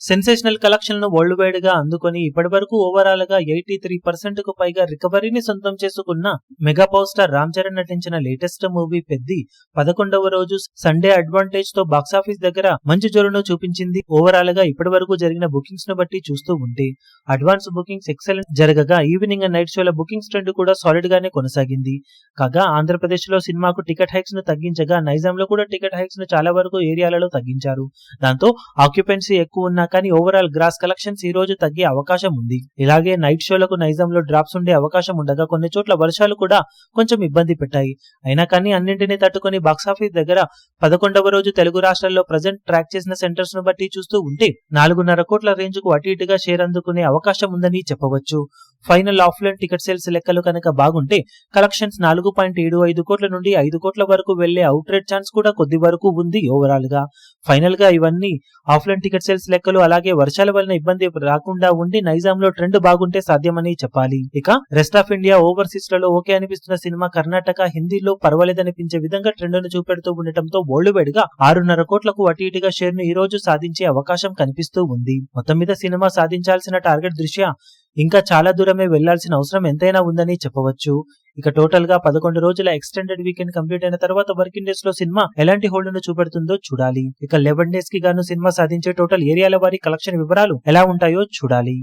Sensational కలెక్షన్లను world wide గా అందుకొని ఇప్పటివరకు ఓవరాల్ గా 83% కు పైగా రికవరీని సొంతం చేసుకున్న mega power star Ram Charan నటించిన లేటెస్ట్ మూవీ పెద్ది 11వ రోజు సండే అడ్వాంటేజ్ తో బాక్సాఫీస్ దగ్గర మంచి జోరును చూపించింది. ఓవరాల్ గా ఇప్పటివరకు జరిగిన బుకింగ్స్ ను బట్టి చూస్తూ ఉంటే అడ్వాన్స్ బుకింగ్స్ ఎక్సలెంట్ జరగగా ఈవినింగ్ అండ్ నైట్ షోల బుకింగ్స్ ట్రెండ్ కూడా సాలిడ్ గానే కొనసాగింది. కాగా ఆంధ్రప్రదేశ్ లో సినిమాకు టికెట్ హైక్స్ ను తగ్గించగా నైజాం లో కూడా టికెట్ హైక్స్ ను చాలా వరకు ఏరియాలలో తగ్గించారు. దాంతో ఆక్యుపెన్సీ ఎక్కువ ఉన్నా కానీ ఓవరాల్ గ్రాస్ కలెక్షన్స్ ఈ రోజు తగ్గే అవకాశం ఉంది. ఇలాగే నైట్ షోలకు నైజాంలో డ్రాప్స్ ఉండే అవకాశం ఉండగా కొన్ని చోట్ల వర్షాలు కూడా కొంచెం ఇబ్బంది పెట్టాయి. అయినా కానీ అన్నింటినీ తట్టుకొని బాక్సాఫీస్ దగ్గర 11వ రోజు తెలుగు రాష్ట్రాల్లో ప్రజెంట్ ట్రాక్ చేసిన సెంటర్స్ ను బట్టి చూస్తూ ఉంటే 4.5 కోట్ల రేంజ్ కు అటు ఇటుగా షేర్ అందుకునే అవకాశం ఉందని చెప్పవచ్చు. ఫైనల్ ఆఫ్లైన్ టికెట్ సేల్స్ లెక్కలు కనుక బాగుంటే కలెక్షన్స్ 4.75 కోట్ల నుండి 5 కోట్ల వరకు వెళ్లే అవుట్ రేట్ ఛాన్స్ కూడా కొద్ది వరకు ఉంది. ఓవరాల్ గా ఫైనల్ గా ఇవన్నీ ఆఫ్లైన్ టికెట్ సేల్స్ లెక్కలు అలాగే వర్షాల వలన ఇబ్బంది రాకుండా ఉండి నైజాంలో ట్రెండ్ బాగుంటే సాధ్యమని చెప్పాలి. ఇక రెస్ట్ ఆఫ్ ఇండియా ఓవర్సీస్ లలో ఓకే అనిపిస్తున్న సినిమా కర్ణాటక హిందీలో పర్వాలేదనిపించే విధంగా ట్రెండ్ ను చూపెడుతూ ఉండటంతో వరల్డ్ వైడ్ గా 6.5 కోట్లకు అటు ఇటుగా షేర్ ను ఈ రోజు సాధించే అవకాశం కనిపిస్తూ ఉంది. మొత్తం మీద సినిమా సాధించాల్సిన టార్గెట్ దృష్ట్యా ఇంకా చాలా దూరమే వెళ్లాల్సిన అవసరం ఎంతైనా ఉందని చెప్పవచ్చు. ఇక టోటల్ గా 11 రోజుల ఎక్స్టెండెడ్ వీకెండ్ కంప్లీట్ అయిన తర్వాత వర్కింగ్ డేస్ లో సినిమా ఎలాంటి హోల్డ్ ను చూపెడుతుందో చూడాలి. ఇక 11 డేస్ కి గాను సినిమా సాధించే టోటల్ ఏరియాల వారి కలెక్షన్ వివరాలు ఎలా ఉంటాయో చూడాలి.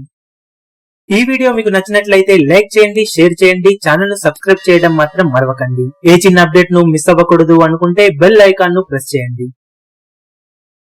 ఈ వీడియో మీకు నచ్చినట్లయితే లైక్ చేయండి, షేర్ చేయండి, ఛానల్ ను సబ్స్క్రైబ్ చేయడం మాత్రం మరవకండి. ఏ చిన్న అప్డేట్ ను మిస్ అవ్వకూడదు అనుకుంటే బెల్ ఐకాన్ ను ప్రెస్ చేయండి.